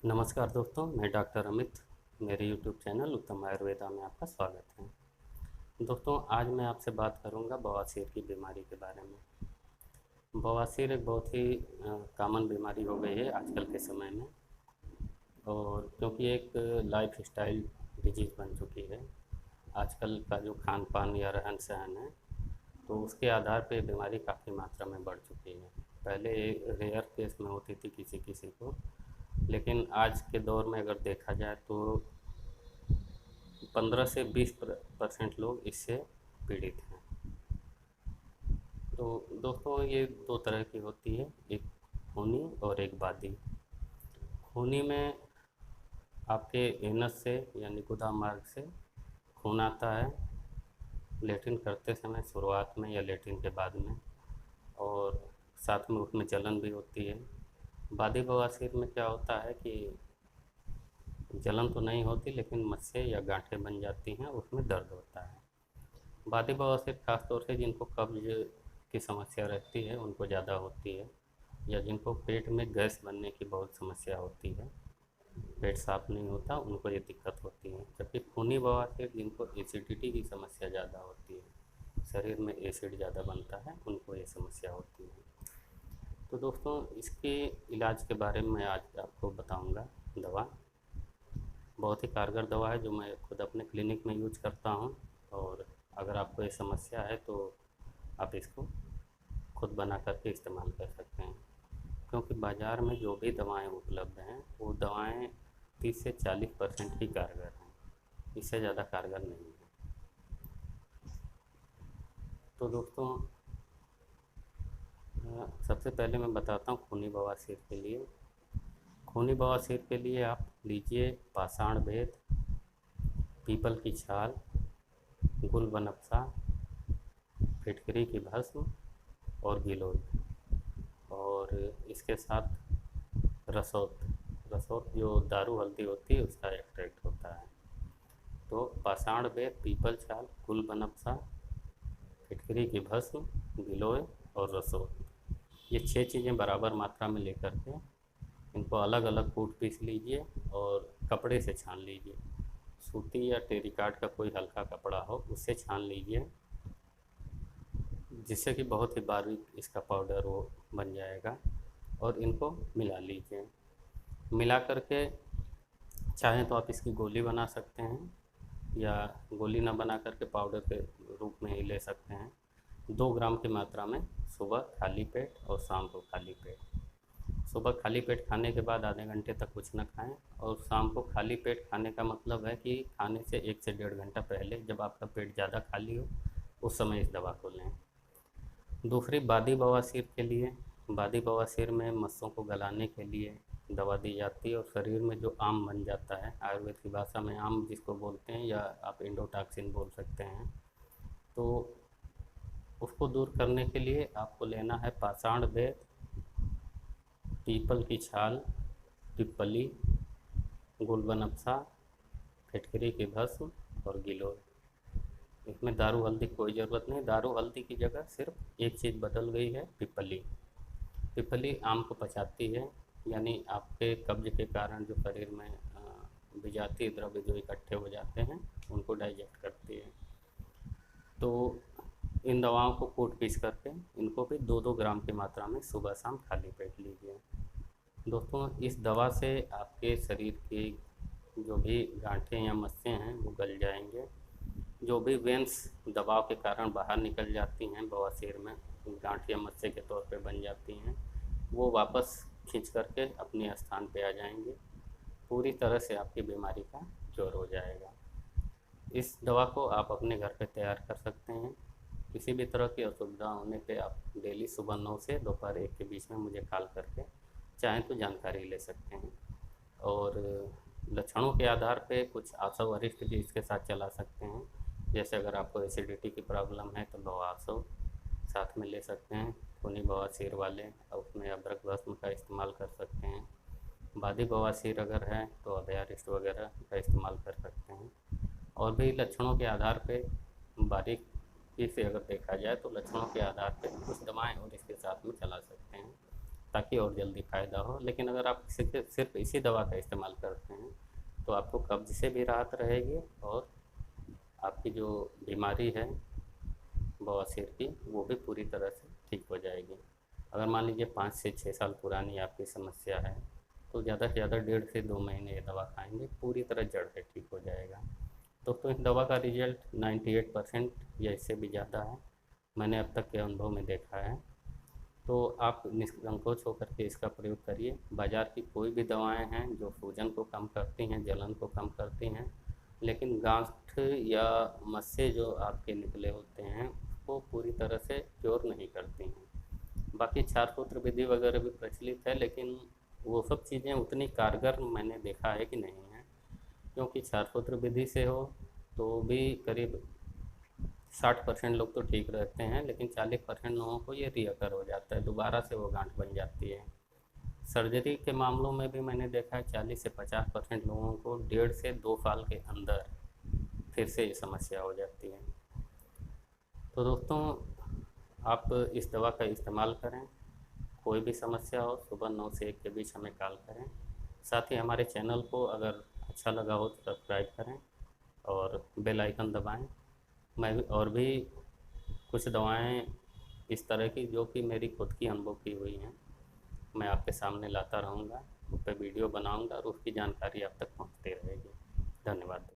नमस्कार दोस्तों, मैं डॉक्टर अमित। मेरे यूट्यूब चैनल उत्तम आयुर्वेदा में आपका स्वागत है। दोस्तों, आज मैं आपसे बात करूंगा बवासीर की बीमारी के बारे में। बवासीर एक बहुत ही कॉमन बीमारी हो गई है आजकल के समय में, और क्योंकि एक लाइफ स्टाइल डिजीज़ बन चुकी है। आजकल का जो खान पान या रहन सहन है, तो उसके आधार पे बीमारी काफ़ी मात्रा में बढ़ चुकी है। पहले रेयर केस में होती थी किसी किसी को, लेकिन आज के दौर में अगर देखा जाए तो 15 से 20% लोग इससे पीड़ित हैं। तो दोस्तों, ये दो तरह की होती है, एक खूनी और एक बादी। खूनी में आपके एनस से यानी गुदा मार्ग से खून आता है लेटिन करते समय शुरुआत में या लेटिन के बाद में, और साथ में उसमें जलन भी होती है। बादी बवासीर में क्या होता है कि जलन तो नहीं होती, लेकिन मस्से या गांठें बन जाती हैं, उसमें दर्द होता है। बादी बवासीर खास तौर से जिनको कब्ज की समस्या रहती है उनको ज़्यादा होती है, या जिनको पेट में गैस बनने की बहुत समस्या होती है, पेट साफ नहीं होता, उनको ये दिक्कत होती है। जबकि खूनी बवासीर जिनको एसिडिटी की समस्या ज़्यादा होती है, शरीर में एसिड ज़्यादा बनता है, उनको ये समस्या होती है। तो दोस्तों, इसके इलाज के बारे में मैं आज आपको बताऊंगा। दवा बहुत ही कारगर दवा है जो मैं खुद अपने क्लिनिक में यूज करता हूँ, और अगर आपको ये समस्या है तो आप इसको खुद बना करके इस्तेमाल कर सकते हैं। क्योंकि बाज़ार में जो भी दवाएं उपलब्ध हैं वो दवाएं 30 से 40% ही कारगर हैं, इससे ज़्यादा कारगर नहीं है। तो दोस्तों, सबसे पहले मैं बताता हूँ खूनी बवासीर के लिए। खूनी बवासीर के लिए आप लीजिए पाषाण भेद, पीपल की छाल, गुलबनफसा, फिटकरी की भस्म और गिलोय, और इसके साथ रसौत। रसौत जो दारू हल्दी होती है उसका एक्सट्रैक्ट होता है। तो पाषाण बेर, पीपल छाल, गुलबनफसा, फिटकरी की भस्म, गिलोय और रसौत, ये 6 चीज़ें बराबर मात्रा में लेकर के इनको अलग अलग कूट पीस लीजिए और कपड़े से छान लीजिए। सूती या टेरिकाट का कोई हल्का कपड़ा हो उससे छान लीजिए, जिससे कि बहुत ही बारीक इसका पाउडर वो बन जाएगा। और इनको मिला लीजिए। मिला करके चाहें तो आप इसकी गोली बना सकते हैं, या गोली ना बना करके पाउडर के रूप में ही ले सकते हैं। 2 ग्राम की मात्रा में सुबह खाली पेट और शाम को खाली पेट। सुबह खाली पेट खाने के बाद आधे घंटे तक कुछ ना खाएं, और शाम को खाली पेट खाने का मतलब है कि खाने से 1 से 1.5 घंटा पहले, जब आपका पेट ज़्यादा खाली हो, उस समय इस दवा को लें। दूसरी बादी बवासीर के लिए, बादी बवासीर में मस्सों को गलाने के लिए दवा दी जाती है, और शरीर में जो आम बन जाता है, आयुर्वेद की भाषा में आम जिसको बोलते हैं, या आप एंडोटॉक्सिन बोल सकते हैं, तो उसको दूर करने के लिए आपको लेना है पाषाण बेर, पीपल की छाल, पिप्पली, गुलबनफसा, फिटकरी की भस्म और गिलोय। इसमें दारू हल्दी की कोई ज़रूरत नहीं। दारू हल्दी की जगह सिर्फ एक चीज़ बदल गई है, पिप्पली। पिप्पली आम को पचाती है, यानी आपके कब्ज के कारण जो शरीर में विजातीय द्रव्य जो इकट्ठे हो जाते हैं उनको डाइजेस्ट करती है। तो इन दवाओं को कूट पीस करके इनको भी 2-2 ग्राम की मात्रा में सुबह शाम खाली पेट लीजिए। दोस्तों, इस दवा से आपके शरीर की जो भी गांठें या मस्से हैं वो गल जाएंगे। जो भी वेंस दबाव के कारण बाहर निकल जाती हैं, बवासीर में गांठ या मस्से के तौर पे बन जाती हैं, वो वापस खींच करके अपने स्थान पे आ जाएंगे। पूरी तरह से आपकी बीमारी का क्योर हो जाएगा। इस दवा को आप अपने घर पे तैयार कर सकते हैं। किसी भी तरह की असुविधा होने पे आप डेली सुबह 9 से दोपहर 1 के बीच में मुझे कॉल करके चाहें तो जानकारी ले सकते हैं। और लक्षणों के आधार पे कुछ आसव वरिष्ठ भी इसके साथ चला सकते हैं। जैसे अगर आपको एसिडिटी की प्रॉब्लम है तो दवा आसव साथ में ले सकते हैं। खूनी बवासीर वाले उसमें अदरक भस्म का इस्तेमाल कर सकते हैं। बादी बवासीर अगर है तो अभयारिष्ट वगैरह का इस्तेमाल कर सकते हैं। और भी लक्षणों के आधार पे, बारीकी से अगर देखा जाए तो लक्षणों के आधार पे कुछ दवाएं और इसके साथ में चला सकते हैं। ताकि और जल्दी फ़ायदा हो। लेकिन अगर आप सिर्फ इसी दवा का इस्तेमाल करते हैं तो आपको कब्ज़ से भी राहत रहेगी और आपकी जो बीमारी है बवासीर की वो भी पूरी तरह से ठीक हो जाएगी। अगर मान लीजिए 5 से 6 साल पुरानी आपकी समस्या है तो ज़्यादा से ज़्यादा 1.5 से 2 महीने ये दवा खाएंगे, पूरी तरह जड़ से ठीक हो जाएगा। तो इस दवा का रिजल्ट 98% या इससे भी ज़्यादा है, मैंने अब तक के अनुभव में देखा है। तो आप निसंकोच होकर के इसका प्रयोग करिए। बाज़ार की कोई भी दवाएं हैं जो सूजन को कम करती हैं, जलन को कम करती हैं, लेकिन गांठ या मस्से जो आपके निकले होते हैं वो पूरी तरह से क्योर नहीं करती हैं। बाकी क्षारसूत्र विधि वगैरह भी प्रचलित है, लेकिन वो सब चीज़ें उतनी कारगर मैंने देखा है कि नहीं है, क्योंकि क्षारसूत्र विधि से हो तो भी करीब 60% लोग तो ठीक रहते हैं, लेकिन 40% लोगों को ये रिअकर हो जाता है, दोबारा से वो गांठ बन जाती है। सर्जरी के मामलों में भी मैंने देखा है 40 से 50% लोगों को 1.5 से 2 साल के अंदर फिर से ये समस्या हो जाती है। तो दोस्तों, आप इस दवा का इस्तेमाल करें। कोई भी समस्या हो सुबह 9 से 1 के बीच हमें कॉल करें। साथ ही हमारे चैनल को अगर अच्छा लगा हो तो सब्सक्राइब करें और बेल आइकन दबाएं। मैं भी और भी कुछ दवाएं इस तरह की जो कि मेरी खुद की अनुभव की हुई हैं मैं आपके सामने लाता रहूँगा, उस पर वीडियो बनाऊँगा और उसकी जानकारी आप तक पहुँचती रहेगी। धन्यवाद।